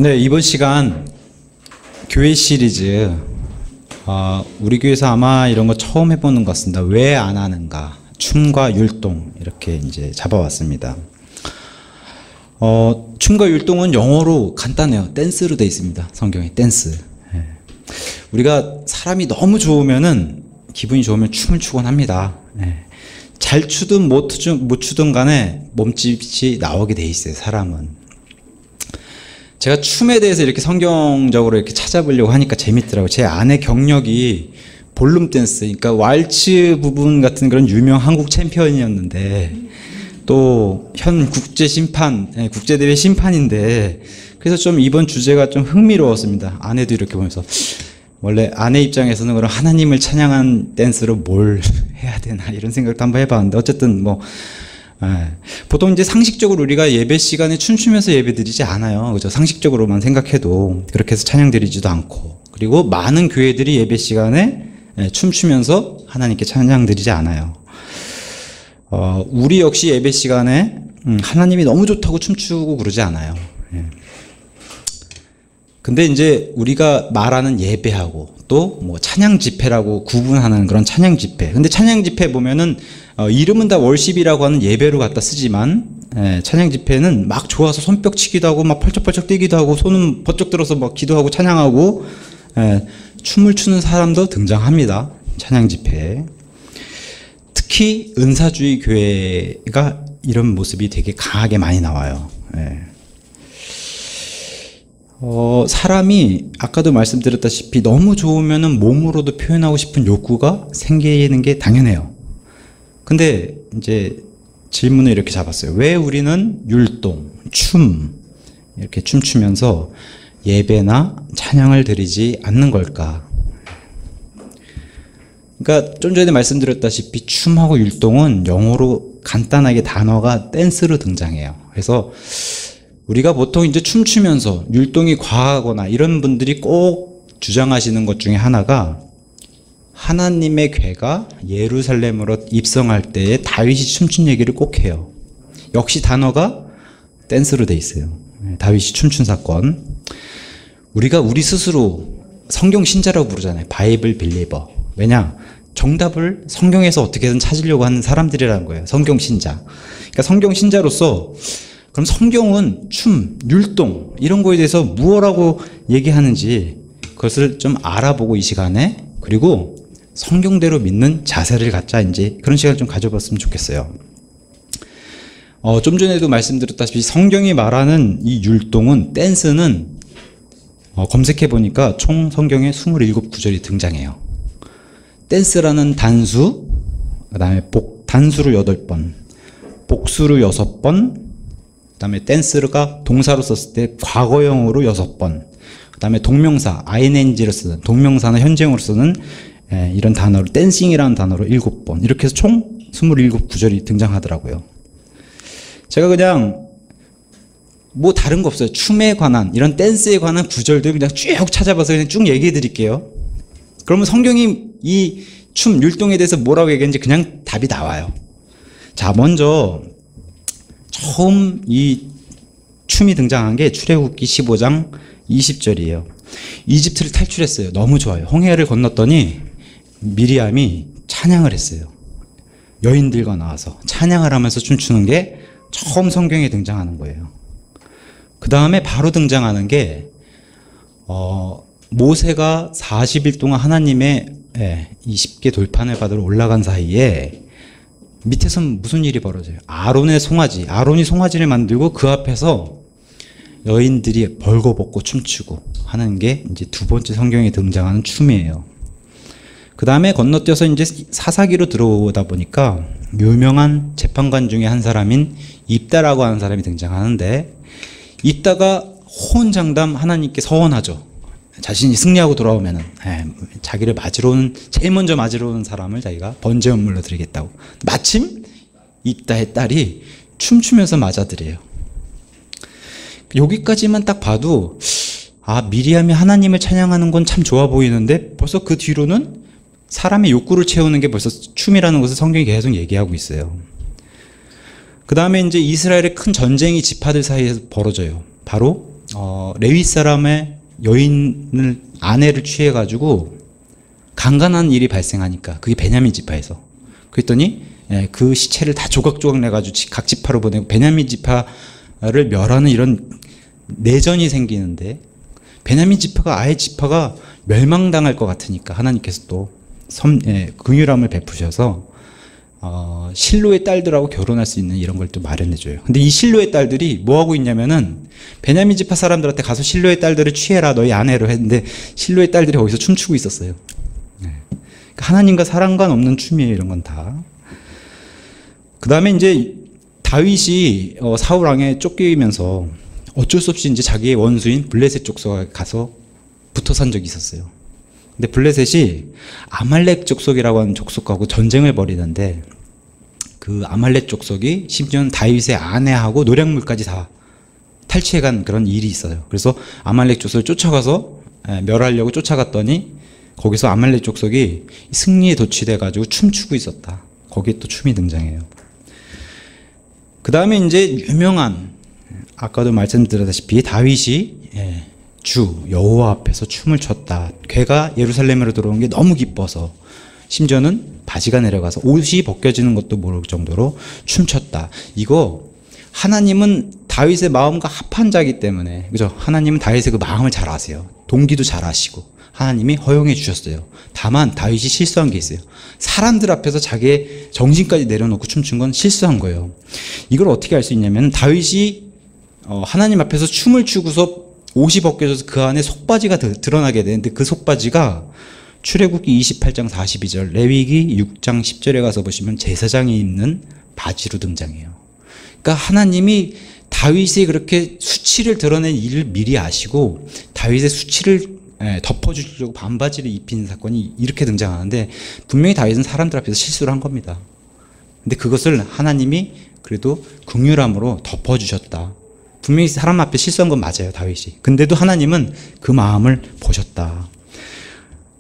네, 이번 시간 교회 시리즈, 우리 교회에서 아마 이런 거 처음 해보는 것 같습니다. 왜 안 하는가? 춤과 율동, 이렇게 이제 잡아왔습니다. 춤과 율동은 영어로 간단해요. 댄스로 되어 있습니다. 성경에 댄스. 우리가 사람이 너무 좋으면은, 기분이 좋으면 춤을 추곤 합니다. 잘 추든 못 추든 간에 몸짓이 나오게 돼 있어요, 사람은. 제가 춤에 대해서 이렇게 성경적으로 이렇게 찾아보려고 하니까 재밌더라고요. 제 아내 경력이 볼룸 댄스, 그러니까 왈츠 부분 같은 그런 유명 한국 챔피언이었는데, 또 현 국제대회 심판인데, 그래서 좀 이번 주제가 좀 흥미로웠습니다. 아내도 이렇게 보면서. 원래 아내 입장에서는 그럼 하나님을 찬양한 댄스로 뭘 해야 되나 이런 생각도 한번 해봤는데, 어쨌든 보통 이제 상식적으로 우리가 예배 시간에 춤추면서 예배 드리지 않아요. 그죠? 상식적으로만 생각해도 그렇게 해서 찬양 드리지도 않고, 그리고 많은 교회들이 예배 시간에 춤추면서 하나님께 찬양 드리지 않아요. 우리 역시 예배 시간에 하나님이 너무 좋다고 춤추고 그러지 않아요. 근데 이제 우리가 말하는 예배하고 또 뭐 찬양 집회라고 구분하는 그런 찬양 집회. 근데 찬양 집회 보면은 이름은 다 월십이라고 하는 예배로 갖다 쓰지만, 찬양 집회는 막 좋아서 손뼉 치기도 하고 막 펄쩍펄쩍 뛰기도 하고 손은 번쩍 들어서 막 기도하고 찬양하고, 춤을 추는 사람도 등장합니다. 찬양 집회에. 특히 은사주의 교회가 이런 모습이 되게 강하게 많이 나와요. 사람이 아까도 말씀드렸다시피 너무 좋으면은 몸으로도 표현하고 싶은 욕구가 생기는 게 당연해요. 근데 이제 질문을 이렇게 잡았어요. 왜 우리는 율동, 춤, 이렇게 춤추면서 예배나 찬양을 드리지 않는 걸까? 그러니까 좀 전에 말씀드렸다시피 춤하고 율동은 영어로 간단하게 단어가 댄스로 등장해요. 그래서 우리가 보통 이제 춤추면서 율동이 과하거나 이런 분들이 꼭 주장하시는 것 중에 하나가, 하나님의 괴가 예루살렘으로 입성할 때에 다윗이 춤춘 얘기를 꼭 해요. 역시 단어가 댄스로 돼 있어요. 다윗이 춤춘 사건. 우리가 우리 스스로 성경 신자라고 부르잖아요. 바이블 빌리버. 왜냐? 정답을 성경에서 어떻게든 찾으려고 하는 사람들이라는 거예요. 성경 신자. 그러니까 성경 신자로서 그럼 성경은 춤, 율동 이런 거에 대해서 무엇라고 얘기하는지 그것을 좀 알아보고 이 시간에, 그리고 성경대로 믿는 자세를 갖자, 이제 그런 시간을 좀 가져봤으면 좋겠어요. 좀 전에도 말씀드렸다시피 성경이 말하는 이 율동은, 댄스는 검색해 보니까 총 성경에 27구절이 등장해요. 댄스라는 단수, 그 다음에 단수로 8번, 복수로 6번, 그 다음에 댄스가 동사로 썼을 때 과거형으로 6번, 그 다음에 동명사, ing로 쓰는, 동명사나 현재형으로 쓰는 이런 단어로, 댄싱이라는 단어로 7번, 이렇게 해서 총 27구절이 등장하더라고요. 제가 그냥 뭐 다른 거 없어요. 춤에 관한, 이런 댄스에 관한 구절들 그냥 쭉 찾아봐서 그냥 쭉 얘기해 드릴게요. 그러면 성경이 이 춤, 율동에 대해서 뭐라고 얘기했는지 그냥 답이 나와요. 자, 먼저 처음 이 춤이 등장한 게 출애굽기 15장 20절이에요. 이집트를 탈출했어요. 너무 좋아요. 홍해를 건넜더니 미리암이 찬양을 했어요. 여인들과 나와서 찬양을 하면서 춤추는 게 처음 성경에 등장하는 거예요. 그 다음에 바로 등장하는 게 모세가 40일 동안 하나님의 20개 돌판을 받으러 올라간 사이에 밑에서는 무슨 일이 벌어져요? 아론이 송아지를 만들고 그 앞에서 여인들이 벌거벗고 춤추고 하는 게 이제 두 번째 성경에 등장하는 춤이에요. 그 다음에 건너뛰어서 이제 사사기로 들어오다 보니까 유명한 재판관 중에 한 사람인 입다라고 하는 사람이 등장하는데, 입다가 호언장담 하나님께 서원하죠. 자신이 승리하고 돌아오면은 자기를 제일 먼저 맞으러 오는 사람을 자기가 번제물로 드리겠다고. 마침 입다의 딸이 춤추면서 맞아드려요. 여기까지만 딱 봐도 미리암이 하나님을 찬양하는 건 참 좋아 보이는데, 벌써 그 뒤로는 사람의 욕구를 채우는 게 벌써 춤이라는 것을 성경이 계속 얘기하고 있어요. 그 다음에 이제 이스라엘의 큰 전쟁이 지파들 사이에서 벌어져요. 바로 레위 사람의 여인을 아내를 취해가지고 강간한 일이 발생하니까 그게 베냐민 지파에서 그랬더니 그 시체를 다 조각조각 내가지고 각 지파로 보내고 베냐민 지파를 멸하는 이런 내전이 생기는데 베냐민 지파가 아예 지파가 멸망당할 것 같으니까 하나님께서 또 긍휼함을 베푸셔서 실로의 딸들하고 결혼할 수 있는 이런 걸 또 마련해줘요. 근데 이 실로의 딸들이 뭐 하고 있냐면은 베냐민 지파 사람들한테 가서 실로의 딸들을 취해라 너희 아내로 했는데 실로의 딸들이 거기서 춤추고 있었어요. 그러니까 하나님과 상관없는 춤이에요. 이런 건 다. 그 다음에 이제 다윗이 사울 왕에 쫓기면서 어쩔 수 없이 이제 자기의 원수인 블레셋 족속에 가서 붙어 산 적이 있었어요. 근데 블레셋이 아말렉 족속이라고 하는 족속하고 전쟁을 벌이는데 그 아말렉 족속이 심지어는 다윗의 아내하고 노략물까지 다 탈취해간 그런 일이 있어요. 그래서 아말렉 족속을 쫓아가서 멸하려고 쫓아갔더니 거기서 아말렉 족속이 승리에 도취돼가지고 춤추고 있었다. 거기에 또 춤이 등장해요. 그 다음에 이제 유명한 아까도 말씀드렸다시피 다윗이 주 여호와 앞에서 춤을 췄다. 걔가 예루살렘으로 들어온 게 너무 기뻐서 심지어는 바지가 내려가서 옷이 벗겨지는 것도 모를 정도로 춤췄다. 이거 하나님은 다윗의 마음과 합한 자이기 때문에 그죠? 하나님은 다윗의 그 마음을 잘 아세요. 동기도 잘 아시고 하나님이 허용해 주셨어요. 다만 다윗이 실수한 게 있어요. 사람들 앞에서 자기의 정신까지 내려놓고 춤춘 건 실수한 거예요. 이걸 어떻게 알 수 있냐면 다윗이 하나님 앞에서 춤을 추고서 옷이 벗겨져서 그 안에 속바지가 드러나게 되는데 그 속바지가 출애굽기 28장 42절 레위기 6장 10절에 가서 보시면 제사장이 입는 바지로 등장해요. 그러니까 하나님이 다윗이 그렇게 수치를 드러낸 일을 미리 아시고 다윗의 수치를 덮어주려고 반바지를 입힌 사건이 이렇게 등장하는데 분명히 다윗은 사람들 앞에서 실수를 한 겁니다. 근데 그것을 하나님이 그래도 긍휼함으로 덮어주셨다. 분명히 사람 앞에 실수한 건 맞아요, 다윗이. 근데도 하나님은 그 마음을 보셨다.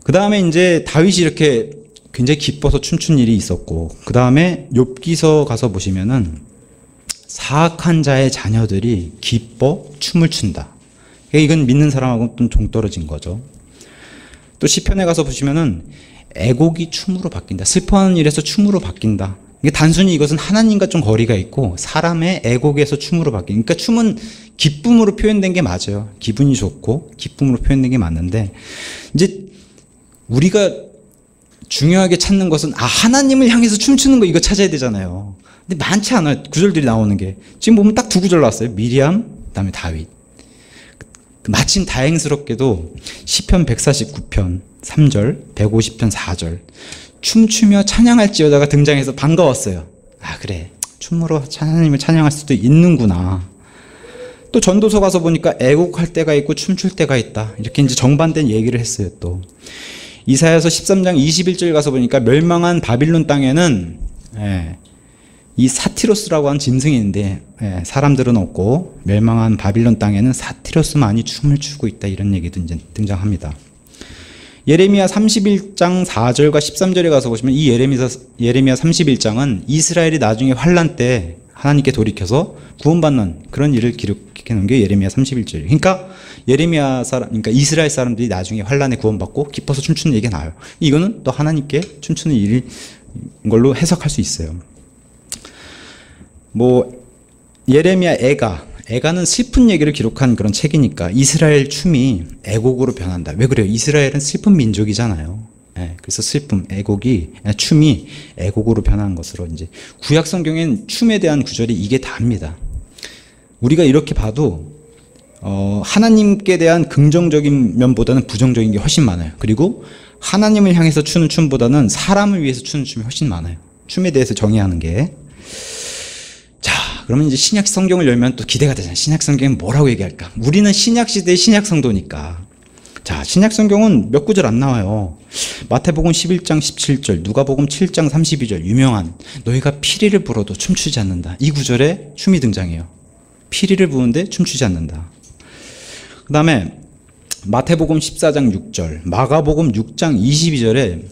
그 다음에 이제 다윗이 이렇게 굉장히 기뻐서 춤춘 일이 있었고, 그 다음에 욥기서 가서 보시면은 사악한 자의 자녀들이 기뻐 춤을 춘다. 이건 믿는 사람하고는 좀 동떨어진 거죠. 또 시편에 가서 보시면은 애곡이 춤으로 바뀐다. 슬퍼하는 일에서 춤으로 바뀐다. 이게 단순히 이것은 하나님과 좀 거리가 있고 사람의 애곡에서 춤으로 바뀐다. 그러니까 춤은 기쁨으로 표현된 게 맞아요. 기분이 좋고 기쁨으로 표현된 게 맞는데 이제 우리가 중요하게 찾는 것은 하나님을 향해서 춤추는 거 이거 찾아야 되잖아요. 근데 많지 않아요. 구절들이 나오는 게. 지금 보면 딱 두 구절 나왔어요. 미리암, 그다음에 다윗. 마침 다행스럽게도 시편 149편 3절, 150편 4절 춤추며 찬양할지어다가 등장해서 반가웠어요. 그래. 춤으로 하나님을 찬양할 수도 있는구나. 또 전도서 가서 보니까 애곡할 때가 있고 춤출 때가 있다. 이렇게 이제 정반대된 얘기를 했어요, 또. 이사야서 13장 21절 가서 보니까 멸망한 바빌론 땅에는 이 사티로스라고 하는 짐승이 있는데 사람들은 없고 멸망한 바빌론 땅에는 사티로스만이 춤을 추고 있다. 이런 얘기도 이제 등장합니다. 예레미야 31장 4절과 13절에 가서 보시면 이 예레미야 31장은 이스라엘이 나중에 환란 때 하나님께 돌이켜서 구원받는 그런 일을 기록해 놓은 게 예레미야 31절이에요. 그러니까 그러니까 이스라엘 사람들이 나중에 환란에 구원받고 기뻐서 춤추는 얘기가 나와요. 이거는 또 하나님께 춤추는 일인 걸로 해석할 수 있어요. 예레미야 애가는 슬픈 얘기를 기록한 그런 책이니까 이스라엘 춤이 애곡으로 변한다. 왜 그래요? 이스라엘은 슬픈 민족이잖아요. 그래서 춤이 애곡으로 변하는 것으로 이제 구약 성경엔 춤에 대한 구절이 이게 다입니다. 우리가 이렇게 봐도 하나님께 대한 긍정적인 면보다는 부정적인 게 훨씬 많아요. 그리고 하나님을 향해서 추는 춤보다는 사람을 위해서 추는 춤이 훨씬 많아요. 춤에 대해서 정의하는 게. 자, 그러면 이제 신약 성경을 열면 또 기대가 되잖아요. 신약 성경은 뭐라고 얘기할까? 우리는 신약 시대의 신약 성도니까. 자, 신약 성경은 몇 구절 안 나와요. 마태복음 11장 17절, 누가복음 7장 32절, 유명한 너희가 피리를 불어도 춤추지 않는다. 이 구절에 춤이 등장해요. 피리를 부는데 춤추지 않는다. 그 다음에 마태복음 14장 6절, 마가복음 6장 22절에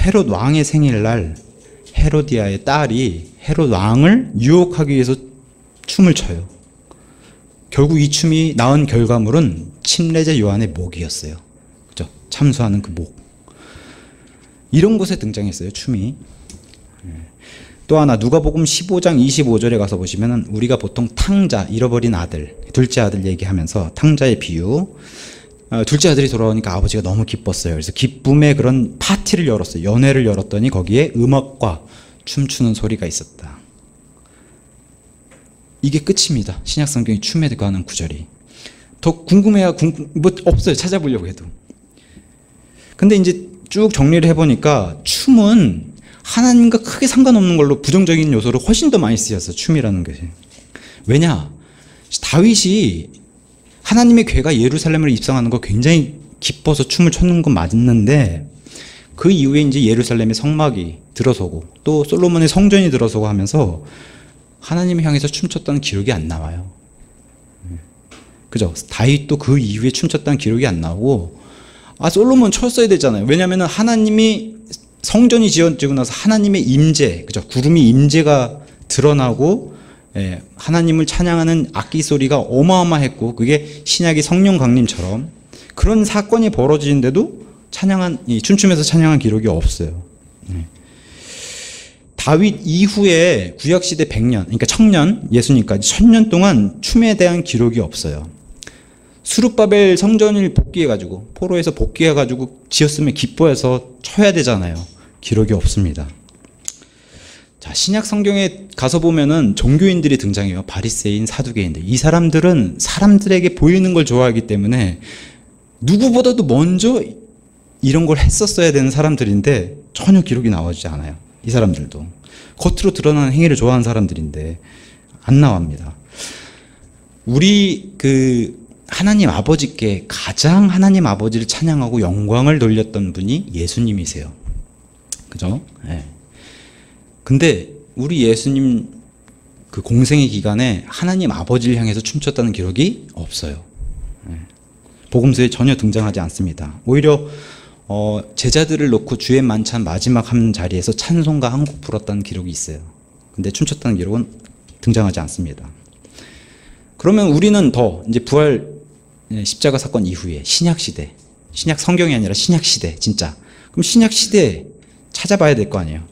헤롯 왕의 생일날 헤로디아의 딸이 헤롯 왕을 유혹하기 위해서 춤을 춰요. 결국 이 춤이 낳은 결과물은 침례자 요한의 목이었어요. 그죠? 참수하는 그 목. 이런 곳에 등장했어요, 춤이. 또 하나 누가복음 15장 25절에 가서 보시면은 우리가 보통 탕자, 잃어버린 아들, 둘째 아들 얘기하면서 탕자의 비유. 둘째 아들이 돌아오니까 아버지가 너무 기뻤어요. 그래서 기쁨의 그런 파티를 열었어요. 연회를 열었더니 거기에 음악과 춤추는 소리가 있었다. 이게 끝입니다. 신약 성경이 춤에 관한 구절이. 더 궁금해야 뭐 없어요. 찾아보려고 해도. 근데 이제 쭉 정리를 해보니까 춤은 하나님과 크게 상관없는 걸로 부정적인 요소로 훨씬 더 많이 쓰였어. 춤이라는 것이. 왜냐? 다윗이 하나님의 궤가 예루살렘을 입성하는 거 굉장히 기뻐서 춤을 췄는 건 맞는데 그 이후에 이제 예루살렘의 성막이 들어서고 또 솔로몬의 성전이 들어서고 하면서 하나님을 향해서 춤췄다는 기록이 안 나와요. 그죠? 다윗도 그 이후에 춤췄다는 기록이 안 나오고 솔로몬 췄어야 되잖아요. 왜냐하면 하나님이 성전이 지어지고 나서 하나님의 임재, 그죠? 구름이 임재가 드러나고 하나님을 찬양하는 악기 소리가 어마어마했고 그게 신약의 성령 강림처럼 그런 사건이 벌어지는데도 춤추면서 찬양한 기록이 없어요. 다윗 이후에 구약시대 100년, 그러니까 청년, 예수님까지 1000년 동안 춤에 대한 기록이 없어요. 수룹바벨 성전을 복귀해가지고 포로에서 복귀해가지고 지었으면 기뻐해서 쳐야 되잖아요. 기록이 없습니다. 자, 신약 성경에 가서 보면은 종교인들이 등장해요. 바리새인, 사두개인들. 이 사람들은 사람들에게 보이는 걸 좋아하기 때문에 누구보다도 먼저 이런 걸 했었어야 되는 사람들인데 전혀 기록이 나오지 않아요. 이 사람들도 겉으로 드러나는 행위를 좋아하는 사람들인데 안 나옵니다. 우리 하나님 아버지께 가장 하나님 아버지를 찬양하고 영광을 돌렸던 분이 예수님이세요. 그죠? 네. 근데 우리 예수님 그 공생의 기간에 하나님 아버지를 향해서 춤췄다는 기록이 없어요. 네. 복음서에 전혀 등장하지 않습니다. 오히려 제자들을 놓고 주의 만찬 마지막 한 자리에서 찬송가 한 곡 불었다는 기록이 있어요. 근데 춤췄다는 기록은 등장하지 않습니다. 그러면 우리는 더 이제 부활 십자가 사건 이후에 신약 시대, 신약 성경이 아니라 신약 시대 진짜. 그럼 신약 시대 찾아봐야 될 거 아니에요.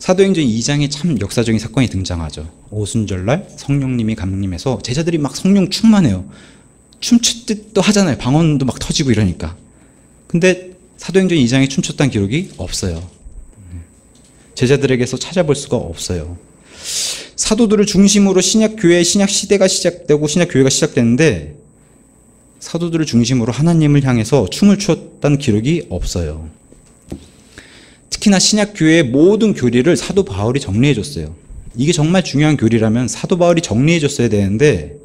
사도행전 2장에 참 역사적인 사건이 등장하죠. 오순절날 성령님이 강림해서 제자들이 막 성령 충만해요. 춤출 듯도 하잖아요. 방언도 막 터지고 이러니까. 근데 사도행전 2장에 춤췄다는 기록이 없어요. 제자들에게서 찾아볼 수가 없어요. 사도들을 중심으로 신약교회, 신약시대가 시작되고 신약교회가 시작되는데 사도들을 중심으로 하나님을 향해서 춤을 추었다는 기록이 없어요. 특히나 신약교회의 모든 교리를 사도 바울이 정리해줬어요. 이게 정말 중요한 교리라면 사도 바울이 정리해줬어야 되는데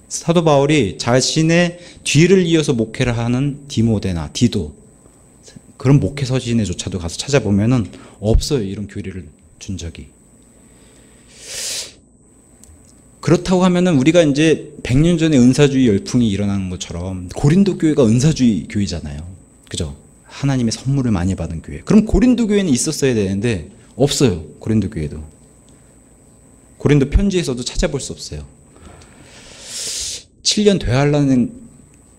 사도 바울이 자신의 뒤를 이어서 목회를 하는 디모데나 디도 그런 목회 서신에조차도 가서 찾아보면은 없어요. 이런 교리를 준 적이. 그렇다고 하면은 우리가 이제 100년 전에 은사주의 열풍이 일어나는 것처럼 고린도 교회가 은사주의 교회잖아요. 그죠? 하나님의 선물을 많이 받은 교회. 그럼 고린도 교회는 있었어야 되는데 없어요. 고린도 교회도. 고린도 편지에서도 찾아볼 수 없어요. 7년 대환란은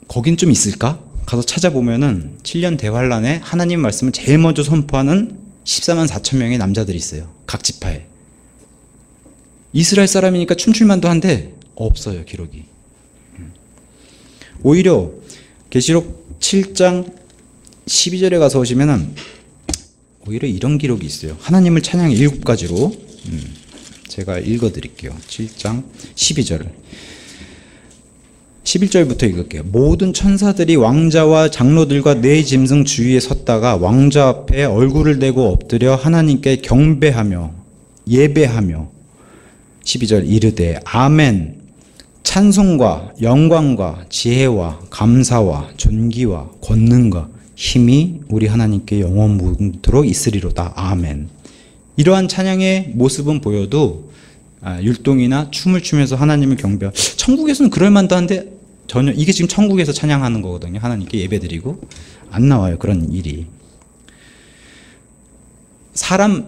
거긴 좀 있을까? 가서 찾아보면은 7년 대환란에 하나님 말씀을 제일 먼저 선포하는 14만 4천 명의 남자들이 있어요. 각 지파에. 이스라엘 사람이니까 춤출만도 한데 없어요. 기록이. 오히려 계시록 7장 12절에 가서 오시면은 오히려 이런 기록이 있어요. 하나님을 찬양 7가지로 제가 읽어드릴게요. 7장 12절 11절부터 읽을게요. 모든 천사들이 왕자와 장로들과 네 짐승 주위에 섰다가 왕자 앞에 얼굴을 대고 엎드려 하나님께 경배하며 예배하며 12절 이르되 아멘 찬송과 영광과 지혜와 감사와 존귀와 권능과 힘이 우리 하나님께 영원 무궁토록 있으리로다. 아멘. 이러한 찬양의 모습은 보여도 율동이나 춤을 추면서 하나님을 경배하고 천국에서는 그럴만도 한데 전혀 이게 지금 천국에서 찬양하는 거거든요. 하나님께 예배드리고 안 나와요. 그런 일이.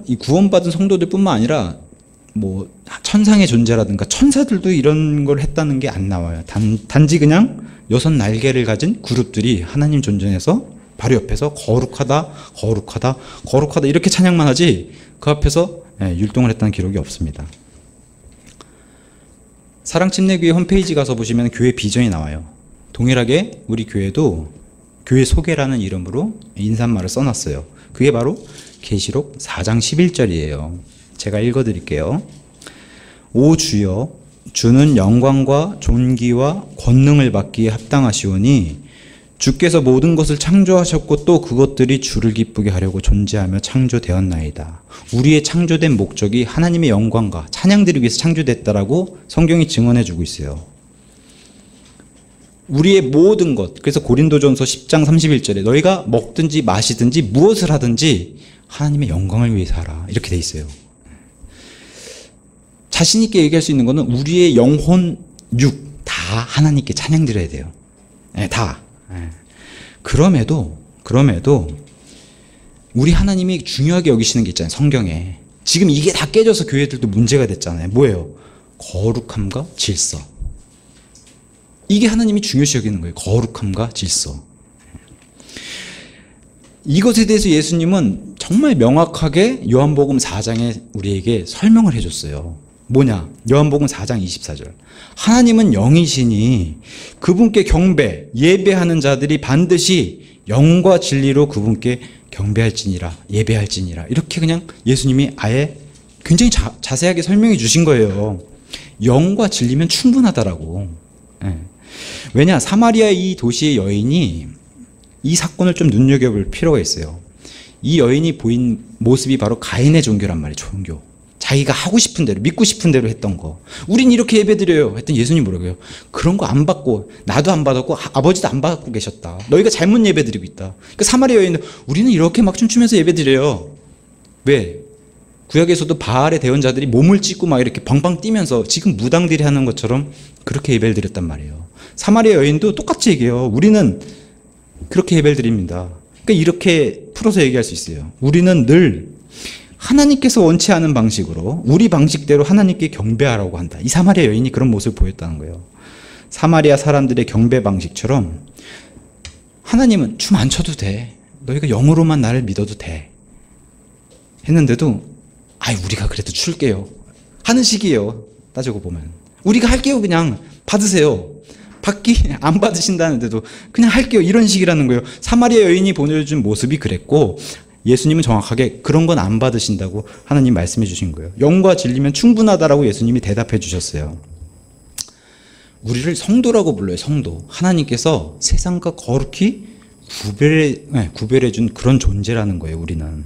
이 구원받은 성도들 뿐만 아니라 뭐 천상의 존재라든가 천사들도 이런 걸 했다는 게 안 나와요. 단지 그냥 6날개를 가진 그룹들이 하나님 존전에서 바로 옆에서 거룩하다 거룩하다 거룩하다 이렇게 찬양만 하지 그 앞에서 율동을 했다는 기록이 없습니다. 사랑침례교회 홈페이지 가서 보시면 교회 비전이 나와요. 동일하게 우리 교회도 교회 소개라는 이름으로 인사말을 써놨어요. 그게 바로 계시록 4장 11절이에요. 제가 읽어드릴게요. 오 주여, 주는 영광과 존귀와 권능을 받기에 합당하시오니 주께서 모든 것을 창조하셨고 또 그것들이 주를 기쁘게 하려고 존재하며 창조되었나이다. 우리의 창조된 목적이 하나님의 영광과 찬양드리기 위해서 창조됐다라고 성경이 증언해주고 있어요. 우리의 모든 것, 그래서 고린도전서 10장 31절에 너희가 먹든지 마시든지 무엇을 하든지 하나님의 영광을 위해서 하라 이렇게 돼 있어요. 자신 있게 얘기할 수 있는 거는 우리의 영혼, 육 다 하나님께 찬양드려야 돼요. 다. 그럼에도 우리 하나님이 중요하게 여기시는 게 있잖아요. 성경에 지금 이게 다 깨져서 교회들도 문제가 됐잖아요. 뭐예요? 거룩함과 질서. 이게 하나님이 중요시 여기는 거예요. 거룩함과 질서. 이것에 대해서 예수님은 정말 명확하게 요한복음 4장에 우리에게 설명을 해줬어요. 뭐냐? 요한복음 4장 24절. 하나님은 영이시니 그분께 경배, 예배하는 자들이 반드시 영과 진리로 그분께 경배할지니라, 예배할지니라. 이렇게 그냥 예수님이 아예 굉장히 자세하게 설명해 주신 거예요. 영과 진리면 충분하다라고. 왜냐? 사마리아 이 도시의 여인이 이 사건을 좀 눈여겨볼 필요가 있어요. 이 여인이 보인 모습이 바로 가인의 종교란 말이에요. 종교. 자기가 하고 싶은 대로 믿고 싶은 대로 했던 거. 우린 이렇게 예배드려요 했더니 예수님 뭐라고요? 그런 거 안 받고 나도 안 받았고 아버지도 안 받고 계셨다. 너희가 잘못 예배드리고 있다. 그러니까 사마리아 여인은 우리는 이렇게 막 춤추면서 예배드려요. 왜? 구약에서도 바알의 대언자들이 몸을 찢고 막 이렇게 방방 뛰면서 지금 무당들이 하는 것처럼 그렇게 예배를 드렸단 말이에요. 사마리아 여인도 똑같이 얘기해요. 우리는 그렇게 예배를 드립니다. 그러니까 이렇게 풀어서 얘기할 수 있어요. 우리는 늘 하나님께서 원치 않은 방식으로 우리 방식대로 하나님께 경배하라고 한다. 이 사마리아 여인이 그런 모습을 보였다는 거예요. 사마리아 사람들의 경배 방식처럼 하나님은 춤 안 춰도 돼. 너희가 영으로만 나를 믿어도 돼. 했는데도 우리가 그래도 출게요. 하는 식이에요. 따지고 보면. 우리가 할게요. 그냥 받으세요. 받기 안 받으신다는데도 그냥 할게요. 이런 식이라는 거예요. 사마리아 여인이 보여준 모습이 그랬고 예수님은 정확하게 그런 건 안 받으신다고 하나님 말씀해 주신 거예요. 영과 진리면 충분하다라고 예수님이 대답해 주셨어요. 우리를 성도라고 불러요. 성도. 하나님께서 세상과 거룩히 구별해 준 그런 존재라는 거예요. 우리는.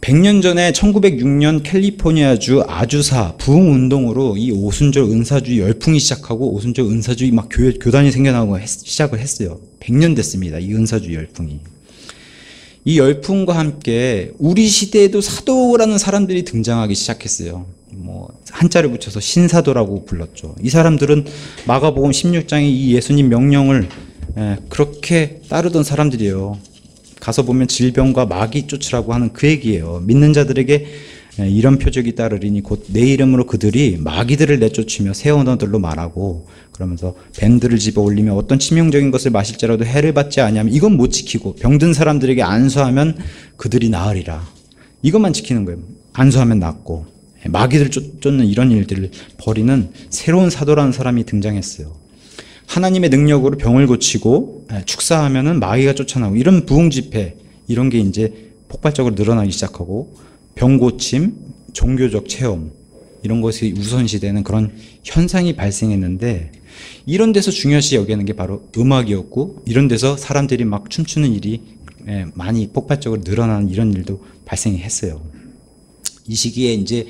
100년 전에 1906년 캘리포니아주 아주사 부흥운동으로 이 오순절 은사주의 열풍이 시작하고 오순절 은사주의 막 교단이 생겨나고 시작을 했어요. 100년 됐습니다. 이 은사주의 열풍이. 이 열풍과 함께 우리 시대에도 사도라는 사람들이 등장하기 시작했어요. 한자를 붙여서 신사도라고 불렀죠. 이 사람들은 마가복음 16장의 이 예수님 명령을 그렇게 따르던 사람들이에요. 가서 보면 질병과 마귀 쫓으라고 하는 그 얘기예요. 믿는 자들에게 이런 표적이 따르리니 곧 내 이름으로 그들이 마귀들을 내쫓으며 새 언어들로 말하고 그러면서 뱀들을 집어 올리며 어떤 치명적인 것을 마실지라도 해를 받지 아니하면 이건 못 지키고 병든 사람들에게 안수하면 그들이 나으리라. 이것만 지키는 거예요. 안수하면 낫고 마귀들 쫓는 이런 일들을 벌이는 새로운 사도라는 사람이 등장했어요. 하나님의 능력으로 병을 고치고 축사하면은 마귀가 쫓아나오고 이런 부흥 집회 이런 게 이제 폭발적으로 늘어나기 시작하고 병 고침, 종교적 체험 이런 것이 우선시되는 그런 현상이 발생했는데 이런 데서 중요시 여기는 게 바로 음악이었고 이런 데서 사람들이 막 춤추는 일이 많이 폭발적으로 늘어나는 이런 일도 발생했어요. 이 시기에 이제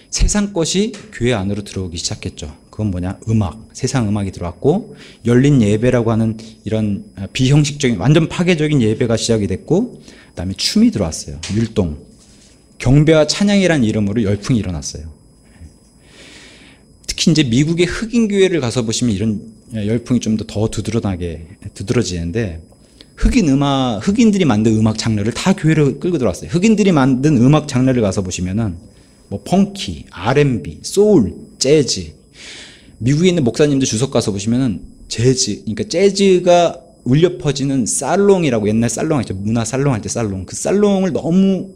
세상 것이 교회 안으로 들어오기 시작했죠. 그건 뭐냐? 음악, 세상 음악이 들어왔고 열린 예배라고 하는 이런 비형식적인 완전 파괴적인 예배가 시작이 됐고 그다음에 춤이 들어왔어요. 율동, 경배와 찬양이라는 이름으로 열풍이 일어났어요. 특히 이제 미국의 흑인 교회를 가서 보시면 이런 열풍이 좀 더 두드러지는데 흑인들이 만든 음악 장르를 다 교회로 끌고 들어왔어요. 흑인들이 만든 음악 장르를 가서 보시면은 뭐 펑키, R&B, 소울, 재즈. 미국에 있는 목사님들 주석 가서 보시면은 그러니까 재즈가 울려 퍼지는 살롱이라고, 옛날 살롱 했죠. 문화 살롱 할 때 살롱. 그 살롱을 너무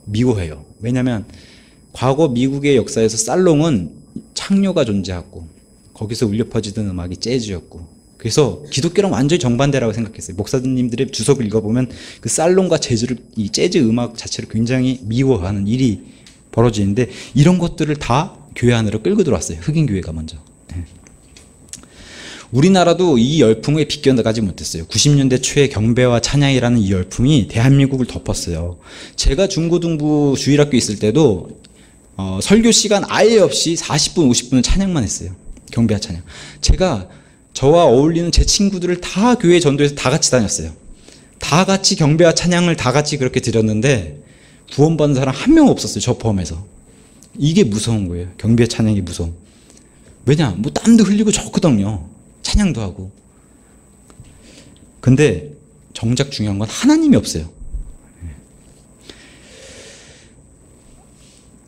미워해요. 왜냐면 과거 미국의 역사에서 살롱은 창녀가 존재하고 거기서 울려 퍼지던 음악이 재즈였고, 그래서 기독교랑 완전히 정반대라고 생각했어요. 목사님들의 주석을 읽어보면 그 살롱과 이 재즈 음악 자체를 굉장히 미워하는 일이 벌어지는데, 이런 것들을 다 교회 안으로 끌고 들어왔어요. 흑인 교회가 먼저. 우리나라도 이 열풍에 비껴나가지 못했어요. 90년대 초에 경배와 찬양이라는 이 열풍이 대한민국을 덮었어요. 제가 중고등부 주일학교 있을 때도 설교 시간 아예 없이 40분, 50분은 찬양만 했어요. 경배와 찬양. 저와 어울리는 제 친구들을 다 교회 전도해서 다 같이 다녔어요. 다 같이 경배와 찬양을 다 같이 그렇게 드렸는데 구원받은 사람 한 명 없었어요. 저 포함해서. 이게 무서운 거예요. 경배 찬양이 무서움. 왜냐? 뭐 땀도 흘리고 좋거든요. 찬양도 하고. 근데 정작 중요한 건 하나님이 없어요.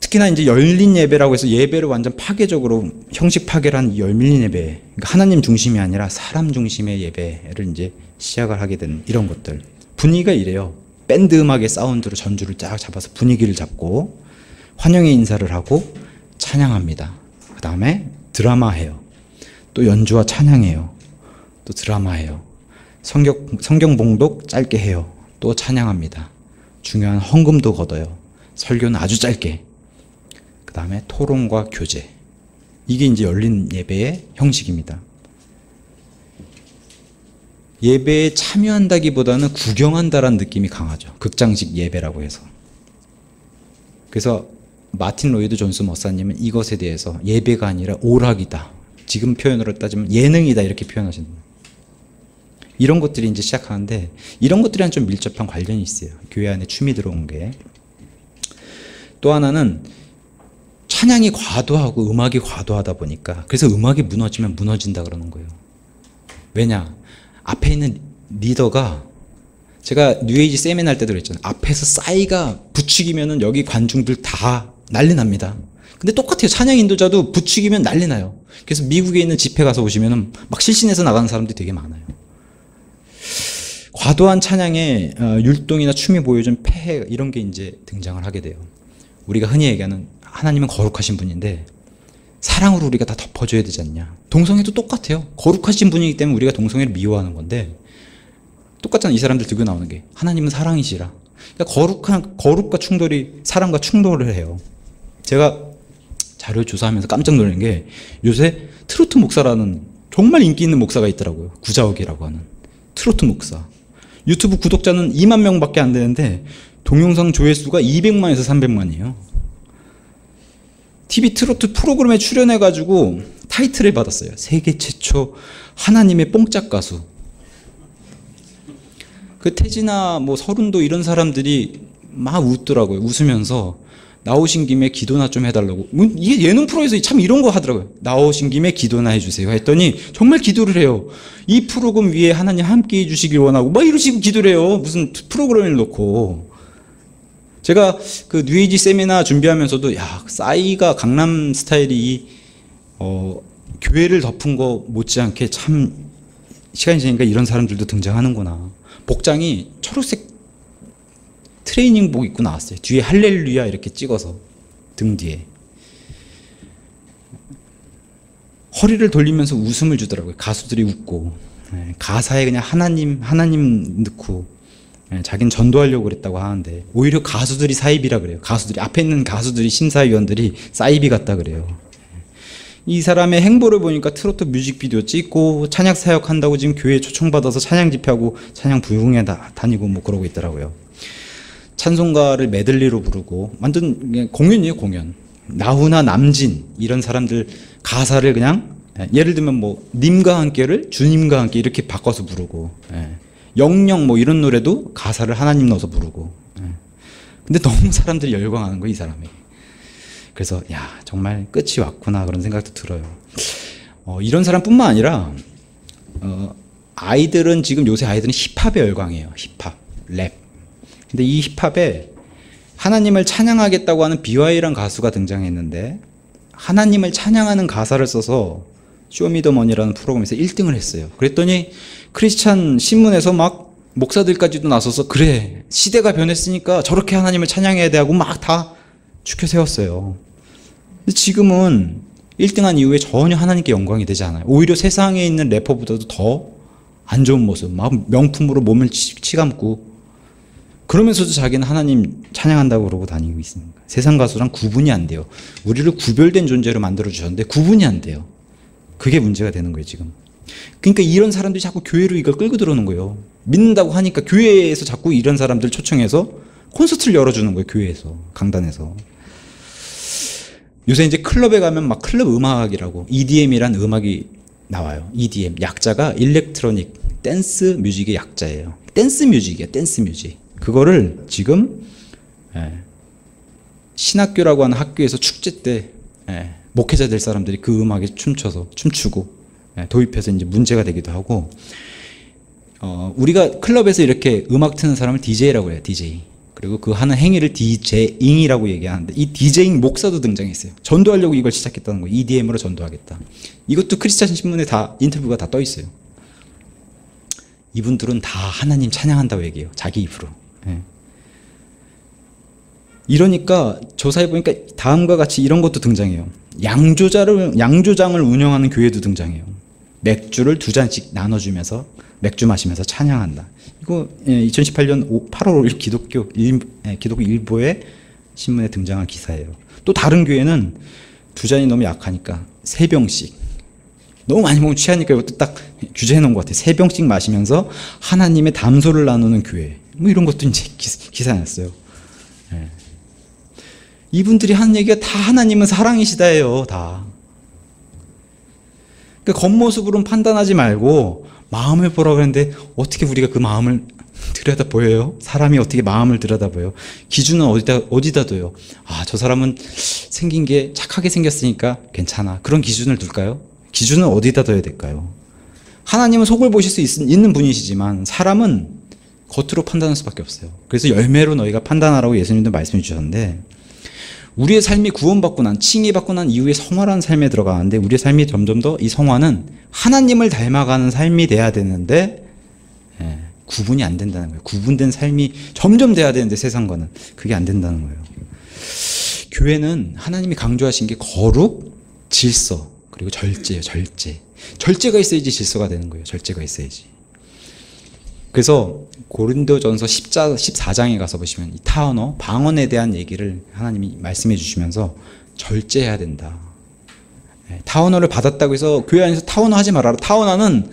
특히나 이제 열린 예배라고 해서 예배를 완전 파괴적으로 형식 파괴를 한 열린 예배, 그러니까 하나님 중심이 아니라 사람 중심의 예배를 이제 시작을 하게 된 이런 것들. 분위기가 이래요. 밴드 음악의 사운드로 전주를 쫙 잡아서 분위기를 잡고 환영의 인사를 하고 찬양합니다. 그 다음에 드라마해요. 또 연주와 찬양해요. 또 드라마해요. 성경 봉독 짧게 해요. 또 찬양합니다. 중요한 헌금도 걷어요. 설교는 아주 짧게. 그 다음에 토론과 교제. 이게 이제 열린 예배의 형식입니다. 예배에 참여한다기보다는 구경한다라는 느낌이 강하죠. 극장식 예배라고 해서. 그래서 마틴 로이드 존스 목사님은 이것에 대해서 예배가 아니라 오락이다. 지금 표현으로 따지면 예능이다. 이렇게 표현하신다. 이런 것들이 이제 시작하는데, 이런 것들이랑 좀 밀접한 관련이 있어요. 교회 안에 춤이 들어온 게. 또 하나는 찬양이 과도하고 음악이 과도하다 보니까, 그래서 음악이 무너지면 무너진다 그러는 거예요. 왜냐? 앞에 있는 리더가, 제가 뉴에이지 세미나 할 때도 그랬잖아요. 앞에서 싸이가 부추기면은 여기 관중들 다 난리 납니다. 근데 똑같아요. 찬양 인도자도 부추기면 난리 나요. 그래서 미국에 있는 집회 가서 보시면은 막 실신해서 나가는 사람들이 되게 많아요. 과도한 찬양에 율동이나 춤이 보여준 폐해, 이런 게 이제 등장을 하게 돼요. 우리가 흔히 얘기하는 하나님은 거룩하신 분인데 사랑으로 우리가 다 덮어줘야 되지 않냐. 동성애도 똑같아요. 거룩하신 분이기 때문에 우리가 동성애를 미워하는 건데, 똑같잖아요. 이 사람들 들고 나오는 게 하나님은 사랑이시라. 그러니까 거룩과 충돌이 사랑과 충돌을 해요. 제가 자료 조사하면서 깜짝 놀란 게, 요새 트로트 목사라는 정말 인기 있는 목사가 있더라고요. 구자욱이라고 하는 트로트 목사. 유튜브 구독자는 2만 명밖에 안 되는데 동영상 조회수가 200만에서 300만이에요. TV 트로트 프로그램에 출연해가지고 타이틀을 받았어요. 세계 최초 하나님의 뽕짝 가수. 그 태진아, 뭐 서른도 이런 사람들이 막 웃더라고요. 웃으면서 나오신 김에 기도나 좀 해달라고. 이게 예능 프로에서 참 이런 거 하더라고요. 나오신 김에 기도나 해주세요 했더니 정말 기도를 해요. 이 프로그램 위에 하나님 함께 해주시길 원하고 막 이런 식으로 기도를 해요. 무슨 프로그램을 놓고. 제가 그 뉴에이지 세미나 준비하면서도, 야, 싸이가 강남 스타일이 교회를 덮은 거 못지않게 참 시간이 지니까 이런 사람들도 등장하는구나. 복장이 초록색 트레이닝복 입고 나왔어요. 뒤에 할렐루야 이렇게 찍어서 등 뒤에. 허리를 돌리면서 웃음을 주더라고요. 가수들이 웃고. 가사에 그냥 하나님 넣고 자기는 전도하려고 그랬다고 하는데, 오히려 가수들이 사이비라 그래요. 가수들이, 앞에 있는 가수들이, 심사위원들이 사이비 같다 그래요. 이 사람의 행보를 보니까 트로트 뮤직비디오 찍고 찬양 사역한다고 지금 교회에 초청받아서 찬양 집회하고 찬양 부흥회 다니고 뭐 그러고 있더라고요. 찬송가를 메들리로 부르고 완전 공연이에요. 공연. 나훈아, 남진 이런 사람들 가사를 그냥, 예를 들면 뭐 님과 함께를 주님과 함께 이렇게 바꿔서 부르고, 영영 뭐 이런 노래도 가사를 하나님 넣어서 부르고. 근데 너무 사람들이 열광하는 거예요, 이 사람이. 그래서 야, 정말 끝이 왔구나 그런 생각도 들어요. 이런 사람뿐만 아니라 요새 아이들은 힙합에 열광해요. 힙합, 랩. 근데 이 힙합에 하나님을 찬양하겠다고 하는 BY란 가수가 등장했는데 하나님을 찬양하는 가사를 써서 쇼미더머니라는 프로그램에서 1등을 했어요. 그랬더니 크리스찬 신문에서 막 목사들까지도 나서서 그래 시대가 변했으니까 저렇게 하나님을 찬양해야 돼 하고 막 다 추켜 세웠어요. 근데 지금은 1등한 이후에 전혀 하나님께 영광이 되지 않아요. 오히려 세상에 있는 래퍼보다도 더 안 좋은 모습, 막 명품으로 몸을 치감고 그러면서도 자기는 하나님 찬양한다고 그러고 다니고 있습니다. 세상 가수랑 구분이 안 돼요. 우리를 구별된 존재로 만들어 주셨는데 구분이 안 돼요. 그게 문제가 되는 거예요 지금. 그러니까 이런 사람들이 자꾸 교회로 이걸 끌고 들어오는 거예요. 믿는다고 하니까 교회에서 자꾸 이런 사람들 초청해서 콘서트를 열어주는 거예요. 교회에서, 강단에서. 요새 이제 클럽에 가면 막 클럽 음악이라고 EDM이란 음악이 나와요. EDM 약자가 일렉트로닉 댄스 뮤직의 약자예요. 댄스 뮤직이에요. 댄스 뮤직. 그거를 지금 신학교라고 하는 학교에서 축제 때 목회자 될 사람들이 그 음악에 춤추고 도입해서 이제 문제가 되기도 하고, 우리가 클럽에서 이렇게 음악 트는 사람을 DJ라고 해요. DJ. 그리고 그 하는 행위를 DJ잉이라고 얘기하는데 이 DJ잉 목사도 등장했어요. 전도하려고 이걸 시작했다는 거예요. EDM으로 전도하겠다. 이것도 크리스찬 신문에 다 인터뷰가 다 떠 있어요. 이분들은 다 하나님 찬양한다고 얘기해요. 자기 입으로. 이러니까 조사해 보니까 다음과 같이 이런 것도 등장해요. 양조장을 운영하는 교회도 등장해요. 맥주를 2잔씩 나눠주면서 맥주 마시면서 찬양한다. 이거 2018년 8월 5일 기독교 일보의 신문에 등장한 기사예요. 또 다른 교회는 2잔이 너무 약하니까 3병씩, 너무 많이 먹으면 취하니까 이것도 딱 규제해 놓은 것 같아요. 3병씩 마시면서 하나님의 담소를 나누는 교회, 뭐 이런 것도 이제 기사에 났어요. 이분들이 하는 얘기가 다 하나님은 사랑이시다예요. 다. 그러니까 겉모습으로는 판단하지 말고 마음을 보라고 했는데 어떻게 우리가 그 마음을 들여다보여요? 사람이 어떻게 마음을 들여다보여요? 기준은 어디다 둬요? 아, 저 사람은 생긴 게 착하게 생겼으니까 괜찮아. 그런 기준을 둘까요? 기준은 어디다 둬야 될까요? 하나님은 속을 보실 수 있는 분이시지만 사람은 겉으로 판단할 수밖에 없어요. 그래서 열매로 너희가 판단하라고 예수님도 말씀해 주셨는데, 우리의 삶이 구원받고 난, 칭의받고 난 이후에 성화라는 삶에 들어가는데 우리의 삶이 점점 더 이 성화는 하나님을 닮아가는 삶이 돼야 되는데 구분이 안 된다는 거예요. 구분된 삶이 점점 돼야 되는데 세상과는 그게 안 된다는 거예요. 교회는 하나님이 강조하신 게 거룩, 질서, 그리고 절제예요. 절제가 있어야지 질서가 되는 거예요. 절제가 있어야지. 그래서 고린도전서 14장에 가서 보시면 이 타언어, 방언에 대한 얘기를 하나님이 말씀해 주시면서 절제해야 된다. 타언어를 받았다고 해서 교회 안에서 타언어 하지 말아라. 타언어는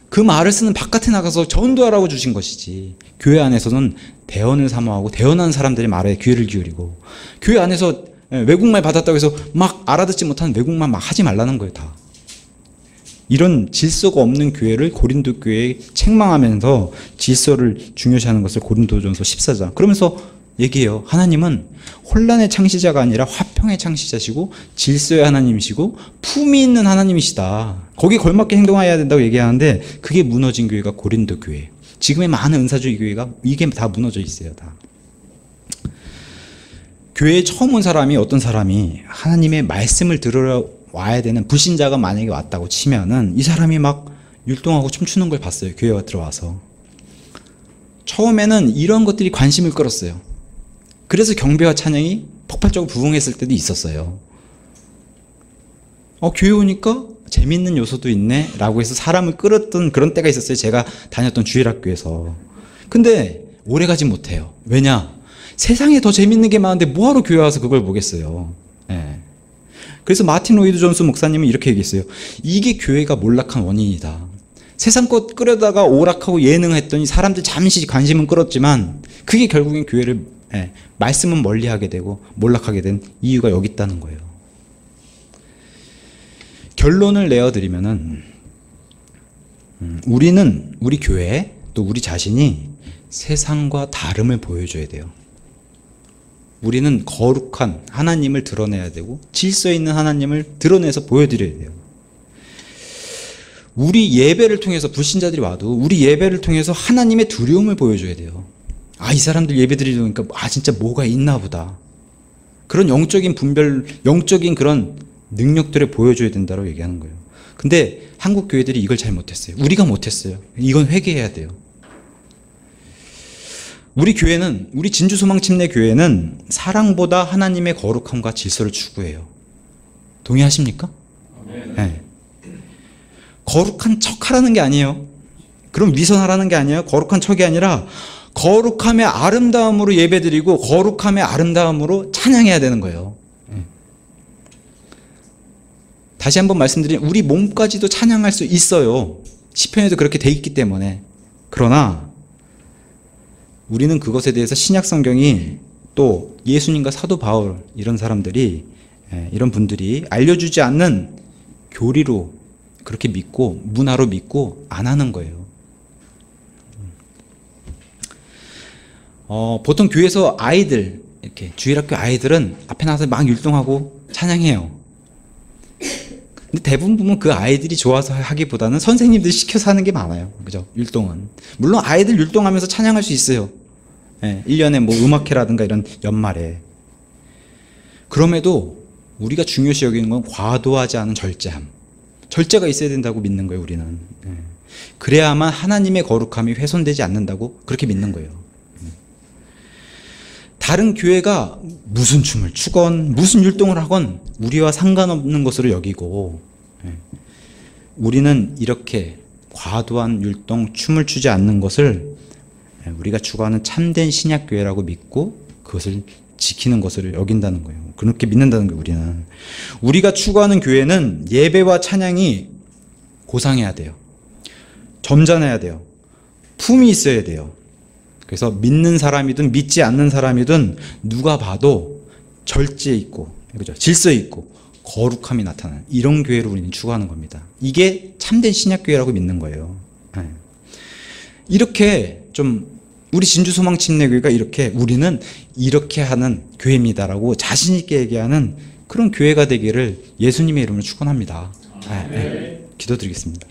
그 말을 쓰는 바깥에 나가서 전도하라고 주신 것이지, 교회 안에서는 대언을 사모하고 대언하는 사람들의 말에 귀를 기울이고, 교회 안에서 외국말 받았다고 해서 막 알아듣지 못하는 외국말 막 하지 말라는 거예요. 다. 이런 질서가 없는 교회를 고린도 교회에 책망하면서 질서를 중요시하는 것을 고린도전서 14장 그러면서 얘기해요. 하나님은 혼란의 창시자가 아니라 화평의 창시자시고 질서의 하나님이시고 품이 있는 하나님이시다. 거기에 걸맞게 행동해야 된다고 얘기하는데 그게 무너진 교회가 고린도 교회. 지금의 많은 은사주의 교회가 이게 다 무너져 있어요. 다. 교회에 처음 온 사람이, 어떤 사람이 하나님의 말씀을 들으러 와야 되는 불신자가 만약에 왔다고 치면은 이 사람이 막 율동하고 춤추는 걸 봤어요. 교회에 들어와서. 처음에는 이런 것들이 관심을 끌었어요. 그래서 경배와 찬양이 폭발적으로 부흥했을 때도 있었어요. 교회 오니까 재밌는 요소도 있네 라고 해서 사람을 끌었던 그런 때가 있었어요. 제가 다녔던 주일학교에서. 근데 오래가지 못해요. 왜냐? 세상에 더 재밌는 게 많은데 뭐하러 교회 와서 그걸 보겠어요. 그래서 마틴 로이드 존스 목사님은 이렇게 얘기했어요. 이게 교회가 몰락한 원인이다. 세상 것 끌어다가 오락하고 예능했더니 사람들 잠시 관심은 끌었지만 그게 결국엔 교회를 말씀은 멀리하게 되고 몰락하게 된 이유가 여기 있다는 거예요. 결론을 내어드리면은 우리 교회 또 우리 자신이 세상과 다름을 보여줘야 돼요. 우리는 거룩한 하나님을 드러내야 되고 질서 있는 하나님을 드러내서 보여드려야 돼요. 우리 예배를 통해서 불신자들이 와도 우리 예배를 통해서 하나님의 두려움을 보여줘야 돼요. 아, 이 사람들 예배 드리니까 진짜 뭐가 있나 보다. 그런 영적인 분별, 영적인 그런 능력들을 보여줘야 된다고 얘기하는 거예요. 근데 한국 교회들이 이걸 잘 못했어요. 우리가 못했어요. 이건 회개해야 돼요. 우리 교회는, 우리 진주소망침내 교회는 사랑보다 하나님의 거룩함과 질서를 추구해요. 동의하십니까? 네. 거룩한 척 하라는 게 아니에요. 그럼 위선하라는 게 아니에요. 거룩한 척이 아니라 거룩함의 아름다움으로 예배드리고 거룩함의 아름다움으로 찬양해야 되는 거예요. 다시 한번 말씀드리면 우리 몸까지도 찬양할 수 있어요. 시편에도 그렇게 돼 있기 때문에. 그러나 우리는 그것에 대해서 신약 성경이 또 예수님과 사도 바울 이런 사람들이, 이런 분들이 알려주지 않는 교리로 그렇게 믿고 문화로 믿고 안 하는 거예요. 보통 교회에서 아이들, 이렇게 주일학교 아이들은 앞에 나와서 막 율동하고 찬양해요. 근데 대부분 보면 그 아이들이 좋아서 하기보다는 선생님들이 시켜서 하는 게 많아요. 그죠? 율동은. 물론 아이들 율동하면서 찬양할 수 있어요. 1년에 뭐 음악회라든가 이런 연말에. 그럼에도 우리가 중요시 여기는 건 과도하지 않은 절제함. 절제가 있어야 된다고 믿는 거예요, 우리는. 그래야만 하나님의 거룩함이 훼손되지 않는다고 그렇게 믿는 거예요. 다른 교회가 무슨 춤을 추건 무슨 율동을 하건 우리와 상관없는 것으로 여기고, 우리는 이렇게 과도한 율동, 춤을 추지 않는 것을 우리가 추구하는 참된 신약교회라고 믿고 그것을 지키는 것으로 여긴다는 거예요. 그렇게 믿는다는 거예요, 우리는. 우리가 추구하는 교회는 예배와 찬양이 고상해야 돼요. 점잖아야 돼요. 품이 있어야 돼요. 그래서 믿는 사람이든 믿지 않는 사람이든 누가 봐도 절제 있고, 그죠? 질서 있고 거룩함이 나타나는 이런 교회를 우리는 추구하는 겁니다. 이게 참된 신약교회라고 믿는 거예요. 이렇게 좀 우리 진주소망침내교회가 이렇게 우리는 이렇게 하는 교회입니다라고 자신 있게 얘기하는 그런 교회가 되기를 예수님의 이름으로 축원합니다. 기도드리겠습니다.